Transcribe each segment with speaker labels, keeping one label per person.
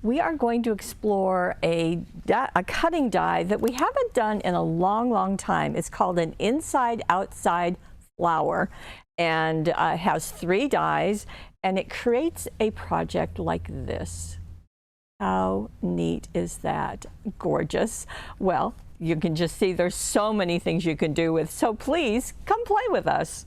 Speaker 1: we are going to explore a cutting die that we haven't done in a long time. It's called an inside-outside flower, and has 3 dies, and it creates a project like this. How neat is that? Gorgeous. Well, you can just see there's so many things you can do with, so please come play with us.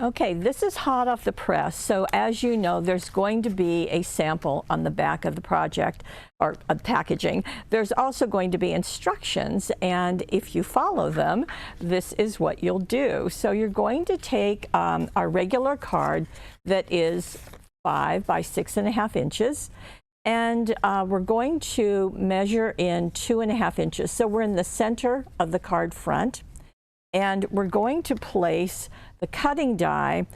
Speaker 1: Okay, this is hot off the press, so as you know, there's going to be a sample on the back of the project, or packaging. There's also going to be instructions, and if you follow them, this is what you'll do. So you're going to take our regular card that is 5 by 6.5 inches, and we're going to measure in 2.5 inches. So we're in the center of the card front, and we're going to place the cutting die.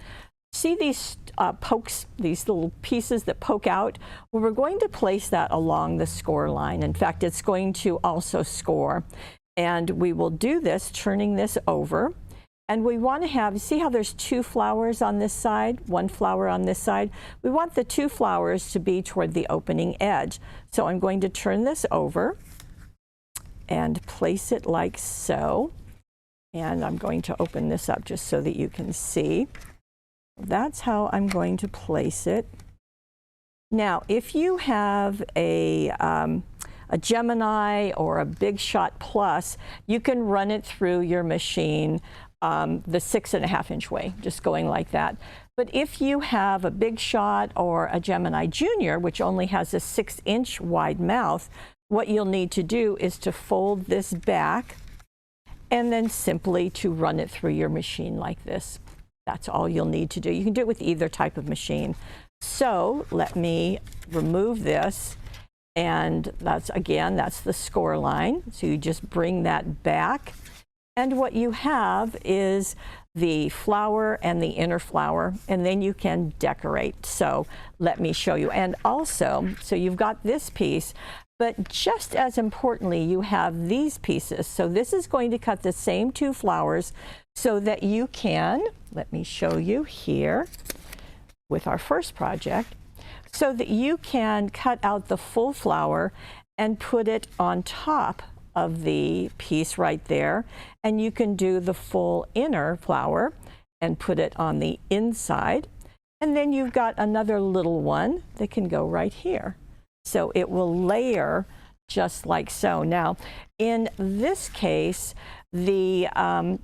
Speaker 1: See these pokes, these little pieces that poke out? Well, we're going to place that along the score line. In fact, it's going to also score. And we will do this, turning this over. And we want to have, see how there's 2 flowers on this side, 1 flower on this side? We want the 2 flowers to be toward the opening edge. So I'm going to turn this over and place it like so. And I'm going to open this up just so that you can see. That's how I'm going to place it. Now, if you have a Gemini or a Big Shot Plus, you can run it through your machine the 6.5 inch way, just going like that. But if you have a Big Shot or a Gemini Junior, which only has a 6 inch wide mouth, what you'll need to do is to fold this back and then simply to run it through your machine like this. That's all you'll need to do. You can do it with either type of machine. So let me remove this, and that's, again, that's the score line. So you just bring that back, and what you have is the flower and the inner flower, and then you can decorate. So let me show you. And also, so you've got this piece, but just as importantly, you have these pieces. So this is going to cut the same 2 flowers so that you can, let me show you here with our first project, so that you can cut out the full flower and put it on top of the piece right there. And you can do the full inner flower and put it on the inside. And then you've got another little one that can go right here. So it will layer just like so. Now, in this case, the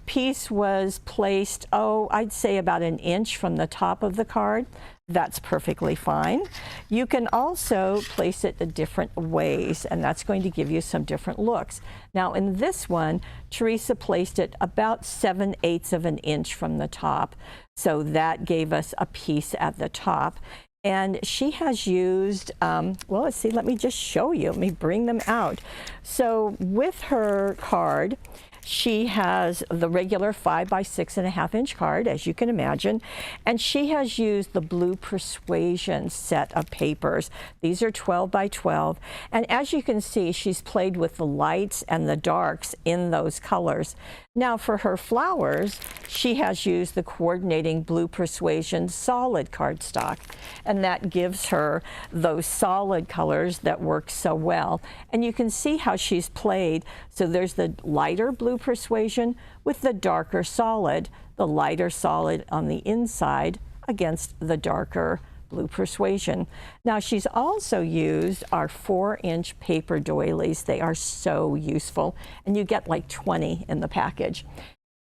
Speaker 1: piece was placed, I'd say about 1 inch from the top of the card. That's perfectly fine. You can also place it in different ways, and that's going to give you some different looks. Now, in this one, Teresa placed it about 7/8 of an inch from the top. So that gave us a piece at the top. And she has used, well, let's see, let me just show you. Let me bring them out. So with her card, she has the regular 5 by 6.5 inch card, as you can imagine, and she has used the Blue Persuasion set of papers. These are 12 by 12, and as you can see, she's played with the lights and the darks in those colors. Now, for her flowers, she has used the coordinating Blue Persuasion solid cardstock, and that gives her those solid colors that work so well. And you can see how she's played. So there's the lighter Blue Persuasion with the darker solid, the lighter solid on the inside against the darker Blue Persuasion. Now, she's also used our 4-inch paper doilies. They are so useful, and you get like 20 in the package.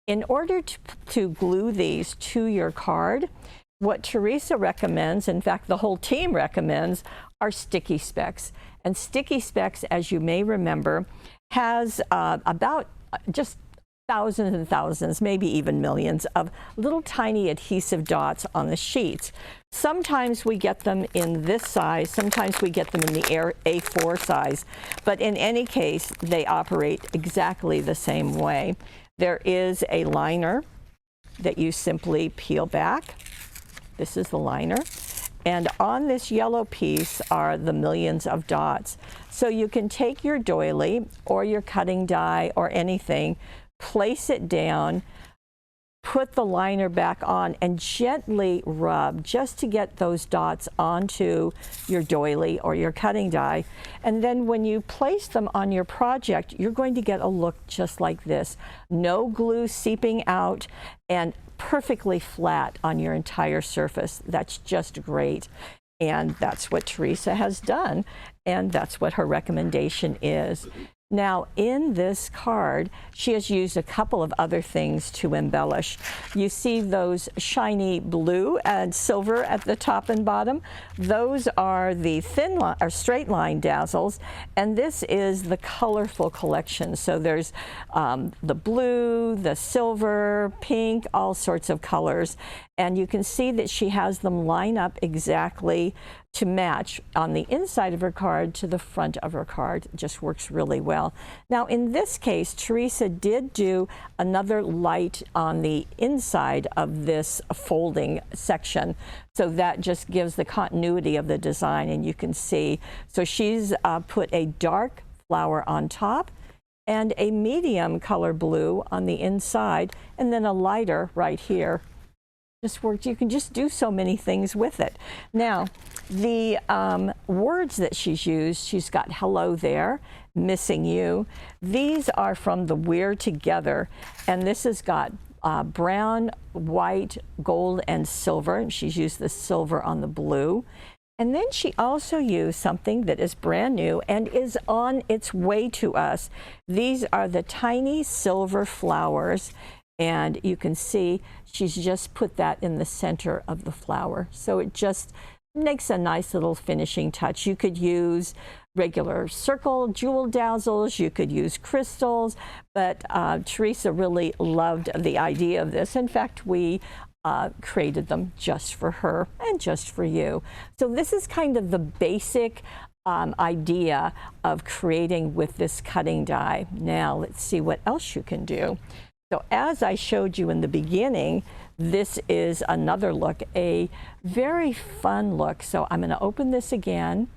Speaker 1: In order to glue these to your card, what Teresa recommends, in fact, the whole team recommends, are Sticky Specs. And Sticky Specs, as you may remember, has about just thousands and thousands, maybe even millions of little tiny adhesive dots on the sheets. Sometimes we get them in this size, sometimes we get them in the A4 size, but in any case, they operate exactly the same way. There is a liner that you simply peel back. This is the liner. And on this yellow piece are the millions of dots. So you can take your doily or your cutting die or anything, place it down, put the liner back on and gently rub just to get those dots onto your doily or your cutting die. And then when you place them on your project, you're going to get a look just like this. No glue seeping out and perfectly flat on your entire surface. That's just great. And that's what Teresa has done. And that's what her recommendation is. Now, in this card, she has used a couple of other things to embellish. You see those shiny blue and silver at the top and bottom? Those are the thin line or straight line dazzles, and this is the colorful collection. So there's the blue, the silver, pink, all sorts of colors. And you can see that she has them line up exactly to match on the inside of her card to the front of her card. It just works really well. Now in this case, Teresa did do another light on the inside of this folding section. So that just gives the continuity of the design, and you can see. So she's put a dark flower on top and a medium color blue on the inside, and then a lighter right here. Just worked. You can just do so many things with it. Now, the words that she's used, she's got hello there, missing you. These are from the We're Together, and this has got brown, white, gold, and silver. And she's used the silver on the blue. And then she also used something that is brand new and is on its way to us. These are the tiny silver flowers. And you can see she's just put that in the center of the flower. So it just makes a nice little finishing touch. You could use regular circle jewel dazzles, you could use crystals, but Teresa really loved the idea of this. In fact, we created them just for her and just for you. So this is kind of the basic idea of creating with this cutting die. Now let's see what else you can do. So as I showed you in the beginning, this is another look, a very fun look. So I'm going to open this again.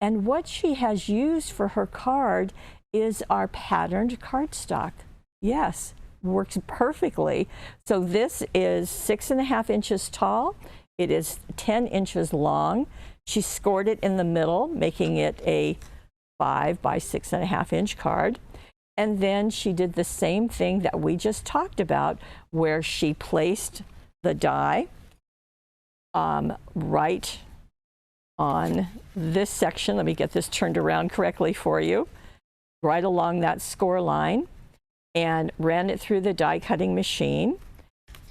Speaker 1: And what she has used for her card is our patterned cardstock. Yes, works perfectly. So this is 6.5 inches tall. It is 10 inches long. She scored it in the middle, making it a 5 by 6.5 inch card. And then she did the same thing that we just talked about, where she placed the die right on this section. Let me get this turned around correctly for you. Right along that score line, and ran it through the die cutting machine,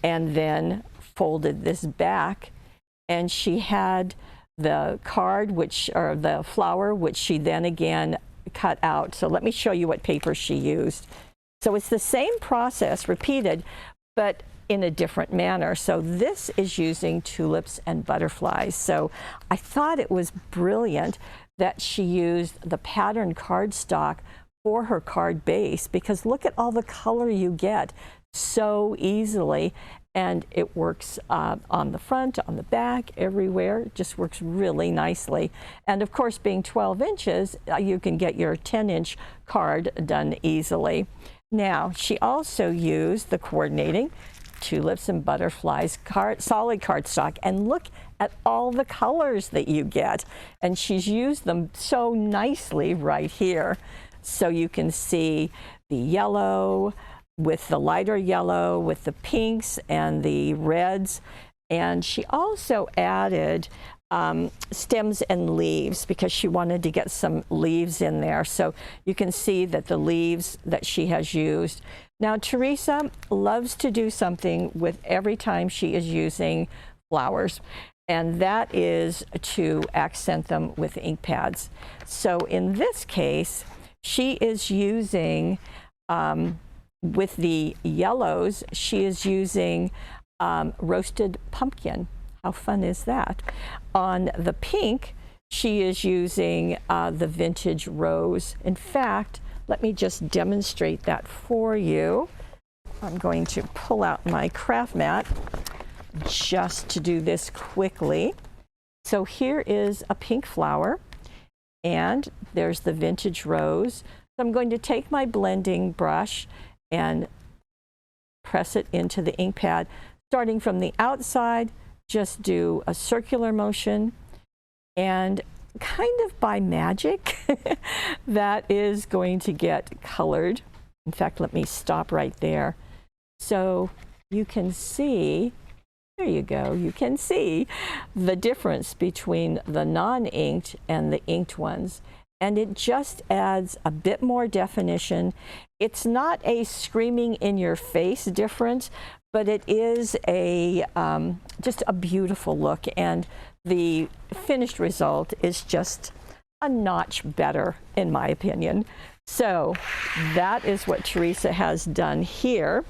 Speaker 1: and then folded this back. And she had the card, or the flower, which she then again cut out. So let me show you what paper she used. So it's the same process repeated, but in a different manner. So this is using tulips and butterflies. So I thought it was brilliant that she used the patterned cardstock for her card base, because look at all the color you get so easily. And it works on the front, on the back, everywhere. It just works really nicely. And of course, being 12 inches, you can get your 10-inch card done easily. Now, she also used the coordinating tulips and butterflies solid cardstock. And look at all the colors that you get. And she's used them so nicely right here. So you can see the yellow, with the lighter yellow, with the pinks and the reds. And she also added stems and leaves, because she wanted to get some leaves in there. So you can see that the leaves that she has used. Now, Teresa loves to do something with every time she is using flowers, and that is to accent them with ink pads. So in this case, she is using with the yellows, she is using roasted pumpkin. How fun is that? On the pink, she is using the vintage rose. In fact, let me just demonstrate that for you. I'm going to pull out my craft mat just to do this quickly. So here is a pink flower, and there's the vintage rose. So I'm going to take my blending brush and press it into the ink pad. Starting from the outside, just do a circular motion, and kind of by magic, that is going to get colored. In fact, let me stop right there. So you can see, there you go, you can see the difference between the non-inked and the inked ones. And it just adds a bit more definition. It's not a screaming in your face difference, but it is a just a beautiful look, and the finished result is just a notch better, in my opinion. So that is what Teresa has done here.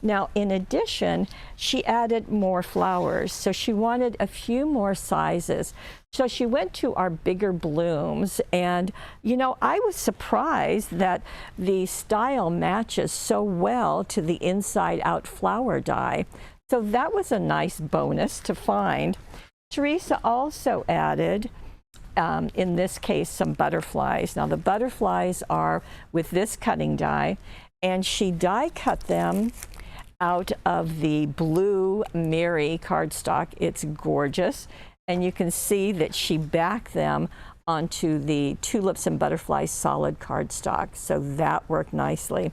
Speaker 1: Now, in addition, she added more flowers. So she wanted a few more sizes. So she went to our bigger blooms, and you know, I was surprised that the style matches so well to the inside out flower die. So that was a nice bonus to find. Teresa also added, in this case, some butterflies. Now the butterflies are with this cutting die, and she die cut them out of the blue Mary cardstock. It's gorgeous. And you can see that she backed them onto the tulips and butterflies solid cardstock. So that worked nicely.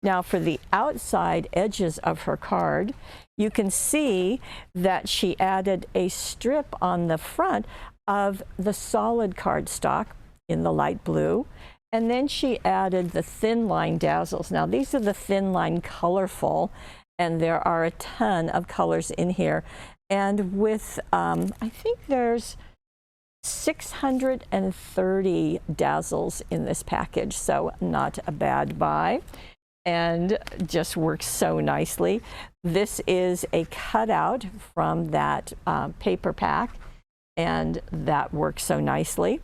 Speaker 1: Now for the outside edges of her card, you can see that she added a strip on the front of the solid cardstock in the light blue. And then she added the thin line dazzles. Now these are the thin line colorful, and there are a ton of colors in here. And with, I think there's 630 dazzles in this package, so not a bad buy, and just works so nicely. This is a cutout from that paper pack, and that works so nicely.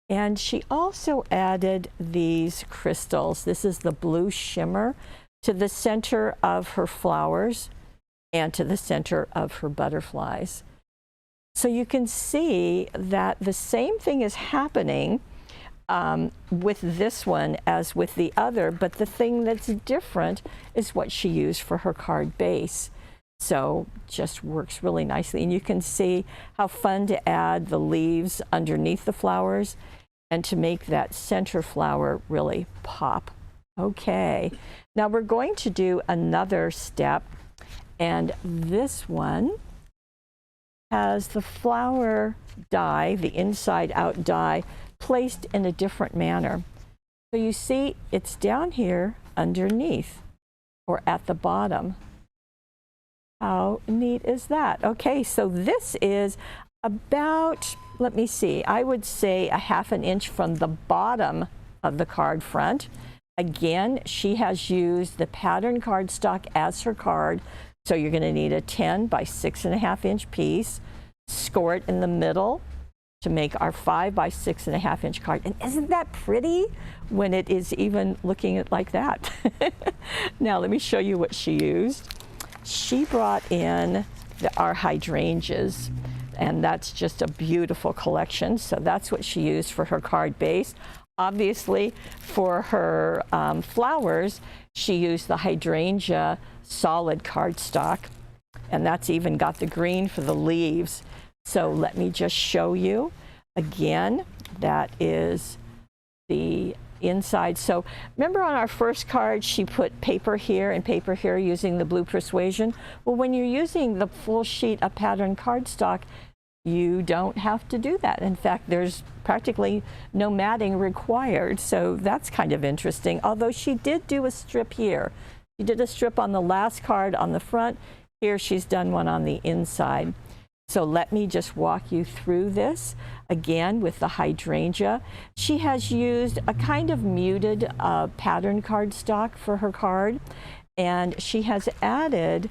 Speaker 1: And she also added these crystals. This is the blue shimmer to the center of her flowers and to the center of her butterflies. So you can see that the same thing is happening with this one as with the other, but the thing that's different is what she used for her card base. So just works really nicely. And you can see how fun to add the leaves underneath the flowers and to make that center flower really pop. Okay, now we're going to do another step, and this one has the flower die, the inside out die, placed in a different manner. So you see it's down here underneath or at the bottom. How neat is that? Okay, so this is about, let me see, I would say a ½ an inch from the bottom of the card front. Again, she has used the pattern cardstock as her card, so you're going to need a 10 by 6½ inch piece. Score it in the middle to make our 5 by 6½ inch card. And isn't that pretty when it is even looking like that? Now let me show you what she used. She brought in our hydrangeas, and that's just a beautiful collection. So that's what she used for her card base. Obviously, for her flowers, she used the hydrangea solid cardstock, and that's even got the green for the leaves. So let me just show you again. That is the inside. So remember on our first card, she put paper here and paper here using the blue Persuasion. Well, when you're using the full sheet of pattern cardstock, you don't have to do that. In fact, there's practically no matting required. So that's kind of interesting. Although she did do a strip here. She did a strip on the last card on the front. Here she's done one on the inside. So let me just walk you through this again with the hydrangea. She has used a kind of muted pattern cardstock for her card, and she has added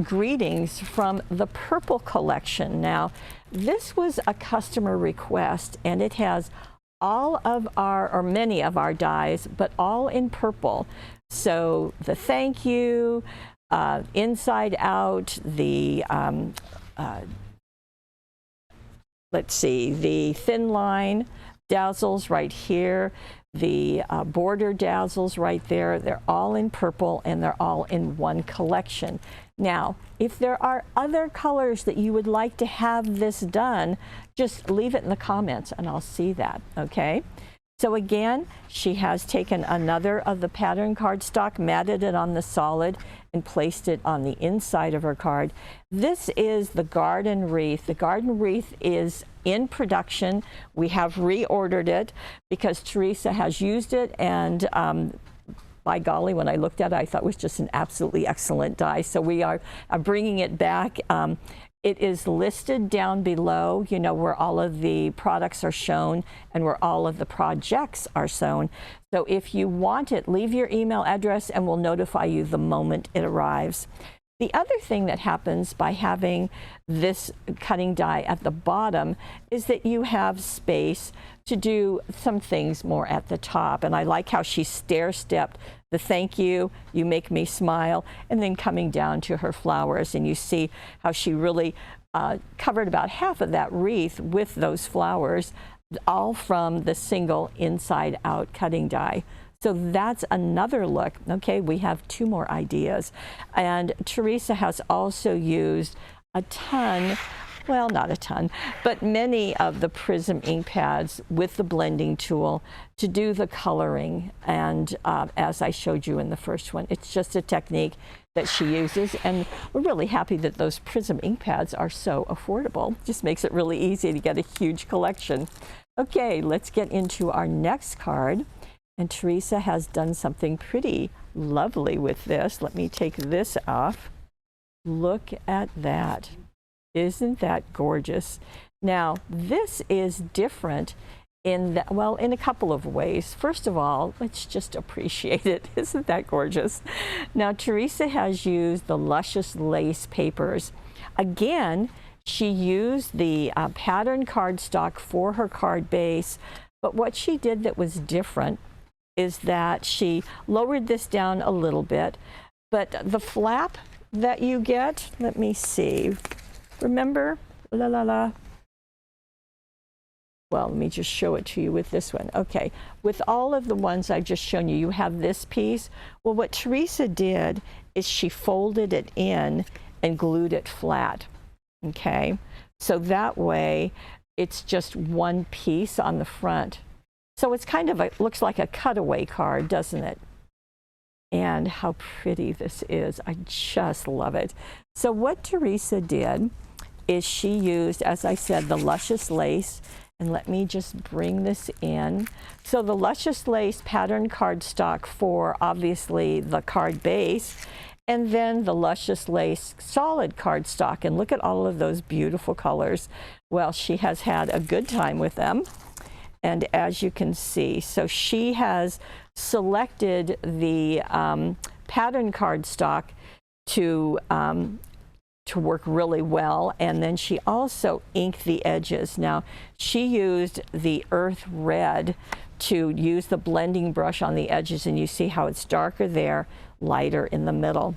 Speaker 1: greetings from the purple collection. Now, this was a customer request, and it has all of our, or many of our dies, but all in purple. So the thank you, inside out, the let's see, the thin line, dazzles right here, the border dazzles right there. They're all in purple and they're all in one collection. Now, if there are other colors that you would like to have this done, just leave it in the comments and I'll see that, okay? So again, she has taken another of the pattern cardstock, matted it on the solid, and placed it on the inside of her card. This is the garden wreath. The garden wreath is in production. We have reordered it because Teresa has used it, and by golly, when I looked at it, I thought it was just an absolutely excellent die. So we are bringing it back. It is listed down below, you know, where all of the products are shown and where all of the projects are shown. So if you want it, leave your email address and we'll notify you the moment it arrives. The other thing that happens by having this cutting die at the bottom is that you have space to do some things more at the top. And I like how she stair-stepped the thank you, you make me smile, and then coming down to her flowers. And you see how she really covered about half of that wreath with those flowers, all from the single inside out cutting die. So that's another look. Okay, we have 2 more ideas. And Teresa has also used a ton, well, not a ton, but many of the Prism ink pads with the blending tool to do the coloring. And as I showed you in the first one, it's just a technique that she uses. And we're really happy that those Prism ink pads are so affordable. Just makes it really easy to get a huge collection. Okay, let's get into our next card. And Teresa has done something pretty lovely with this. Let me take this off. Look at that. Isn't that gorgeous? Now, this is different in that, well, in a couple of ways. First of all, let's just appreciate it. Isn't that gorgeous? Now, Teresa has used the Luscious Lace papers. Again, she used the pattern cardstock for her card base, but what she did that was different is that she lowered this down a little bit, but the flap that you get, let me see, remember, well, let me just show it to you with this one. Okay, with all of the ones I've just shown you, you have this piece. Well, what Teresa did is she folded it in and glued it flat, okay? So that way, it's just one piece on the front. So it's kind of looks like a cutaway card, doesn't it? And how pretty this is. I just love it. So what Teresa did is she used, as I said, the Luscious Lace. And let me just bring this in. So the Luscious Lace pattern cardstock for obviously the card base, and then the Luscious Lace solid cardstock. And look at all of those beautiful colors. Well, she has had a good time with them. And as you can see, so she has selected the pattern cardstock to work really well, and then she also inked the edges. Now, she used the Earth Red to use the blending brush on the edges, and you see how it's darker there, lighter in the middle.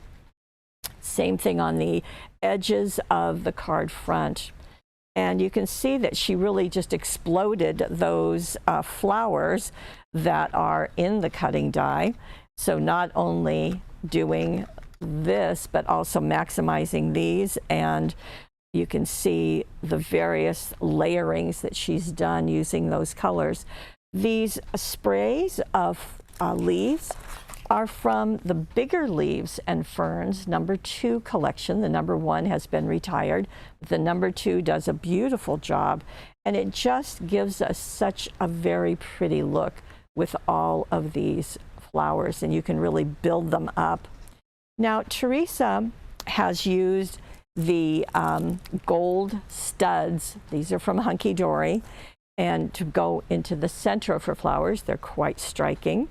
Speaker 1: Same thing on the edges of the card front. And you can see that she really just exploded those flowers that are in the cutting die. So not only doing this, but also maximizing these. And you can see the various layerings that she's done using those colors. These sprays of leaves are from the Bigger Leaves and Ferns #2 collection. The #1 has been retired. The #2 does a beautiful job, and it just gives us such a very pretty look with all of these flowers, and you can really build them up. Now, Teresa has used the gold studs. These are from Hunky Dory, and to go into the center of her flowers. They're quite striking.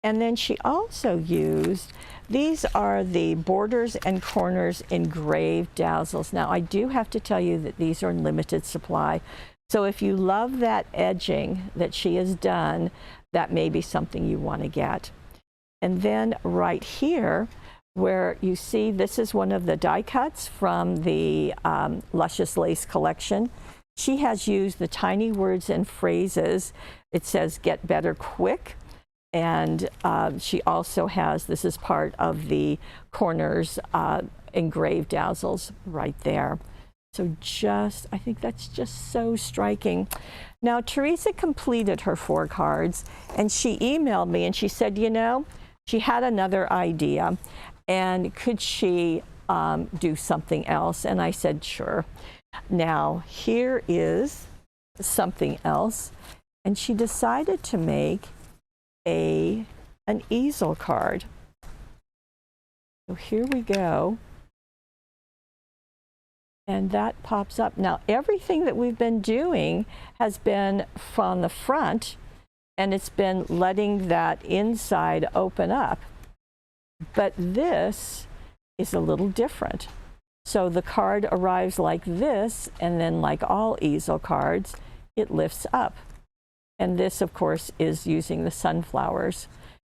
Speaker 1: And then she also used, these are the Borders and Corners engraved dazzles. Now, I do have to tell you that these are in limited supply. So if you love that edging that she has done, that may be something you want to get. And then right here, where you see this is one of the die cuts from the Luscious Lace collection. She has used the tiny words and phrases. It says get better quick. And she also has, this is part of the corners engraved dazzles right there. So I think that's just so striking. Now, Teresa completed her 4 cards, and she emailed me and she said, you know, she had another idea, and could she do something else? And I said, sure. Now, here is something else, and she decided to make an easel card. So here we go. And that pops up. Now, everything that we've been doing has been from the front, and it's been letting that inside open up. But this is a little different. So the card arrives like this, and then like all easel cards, it lifts up. And this, of course, is using the sunflowers.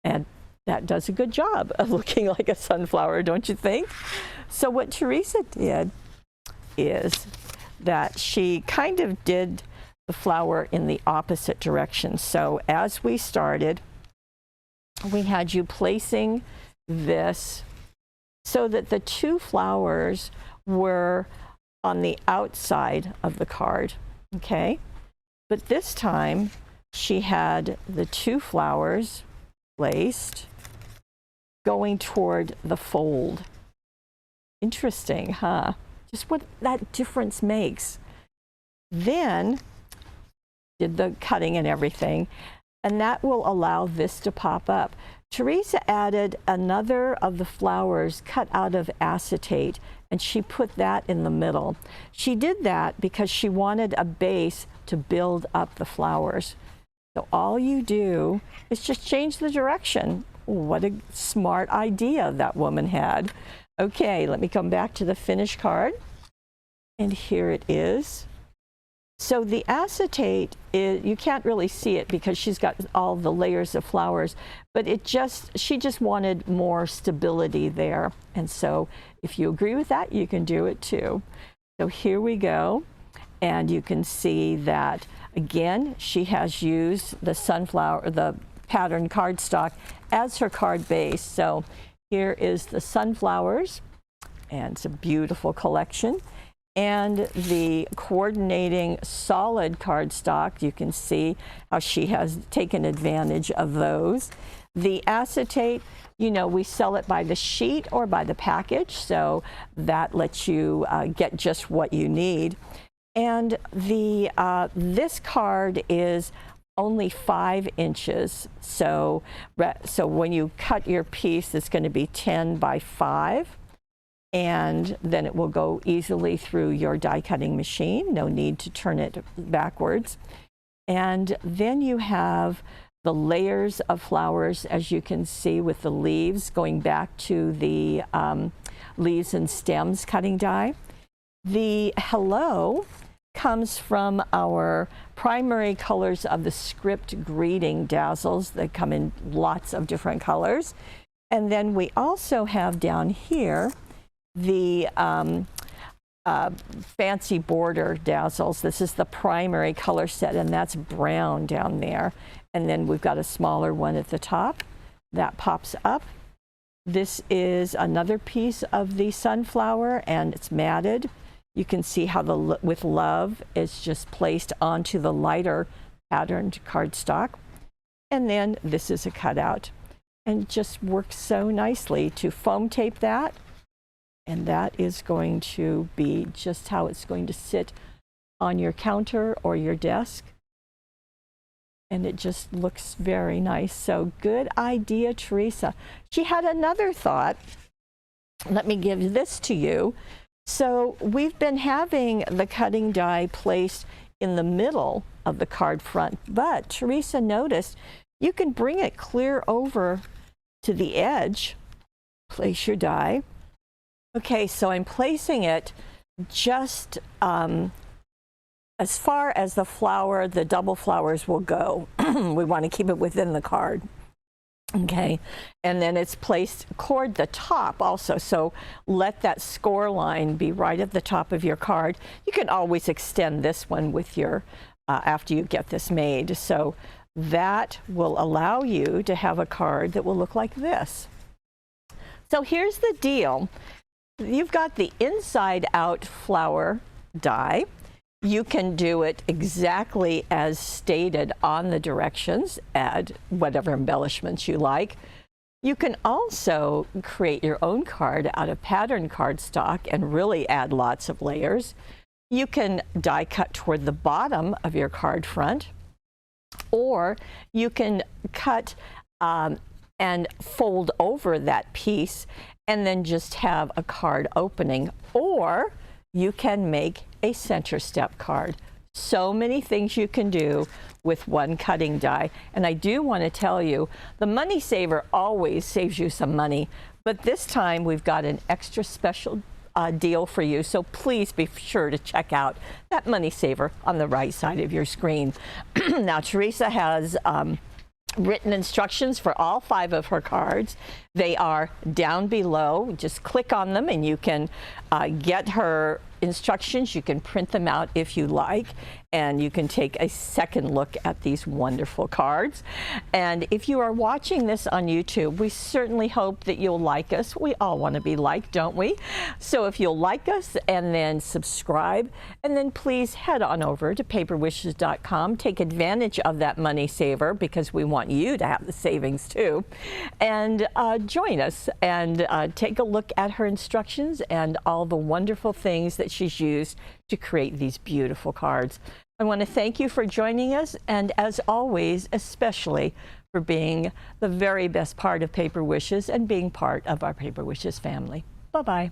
Speaker 1: And that does a good job of looking like a sunflower, don't you think? So what Teresa did is that she kind of did the flower in the opposite direction. So as we started, we had you placing this so that the 2 flowers were on the outside of the card, okay? But this time, she had the 2 flowers placed going toward the fold. Interesting, huh? Just what that difference makes. Then did the cutting and everything, and that will allow this to pop up. Teresa added another of the flowers cut out of acetate, and she put that in the middle. She did that because she wanted a base to build up the flowers. So all you do is just change the direction. What a smart idea that woman had. Okay, let me come back to the finished card. And here it is. So the acetate, you can't really see it because she's got all the layers of flowers, but she just wanted more stability there. And so if you agree with that, you can do it too. So here we go. And you can see that, again, she has used the sunflower, the pattern cardstock as her card base. So here is the sunflowers, and it's a beautiful collection. And the coordinating solid cardstock, you can see how she has taken advantage of those. The acetate, you know, we sell it by the sheet or by the package, so that lets you get just what you need. And this card is only 5 inches, so when you cut your piece, it's going to be 10 by 5. And then it will go easily through your die cutting machine. No need to turn it backwards. And then you have the layers of flowers, as you can see, with the leaves going back to the leaves and stems cutting die. The hello comes from our primary colors of the script greeting dazzles that come in lots of different colors. And then we also have down here the fancy border dazzles. This is the primary color set, and that's brown down there. And then we've got a smaller one at the top that pops up. This is another piece of the sunflower, and it's matted. You can see how the with love is just placed onto the lighter patterned cardstock. And then this is a cutout, and it just works so nicely to foam tape that. And that is going to be just how it's going to sit on your counter or your desk. And it just looks very nice. So good idea, Teresa. She had another thought. Let me give this to you. So we've been having the cutting die placed in the middle of the card front, but Teresa noticed you can bring it clear over to the edge. Place your die. Okay, so I'm placing it just as far as the flower, the double flowers will go. We want to keep it within the card. Okay, and then it's placed toward the top also, so let that score line be right at the top of your card. You can always extend this one with your after you get this made, so that will allow you to have a card that will look like this. So here's the deal. You've got the inside out flower die. You can do it exactly as stated on the directions, add whatever embellishments you like. You can also create your own card out of pattern cardstock and really add lots of layers. You can die cut toward the bottom of your card front, or you can cut and fold over that piece and then just have a card opening, or you can make a center step card. So many things you can do with one cutting die. And I do want to tell you, the Money Saver always saves you some money, but this time we've got an extra special deal for you. So please be sure to check out that Money Saver on the right side of your screen. Now, Teresa has written instructions for all 5 of her cards. They are down below. Just click on them and you can get her instructions. You can print them out if you like, and you can take a second look at these wonderful cards. And if you are watching this on YouTube, we certainly hope that you'll like us. We all want to be liked, don't we? So if you'll like us and then subscribe, and then please head on over to paperwishes.com. Take advantage of that Money Saver, because we want you to have the savings too. And join us and take a look at her instructions and all the wonderful things that she's used to create these beautiful cards. I want to thank you for joining us, and as always, especially for being the very best part of Paper Wishes and being part of our Paper Wishes family. Bye-bye.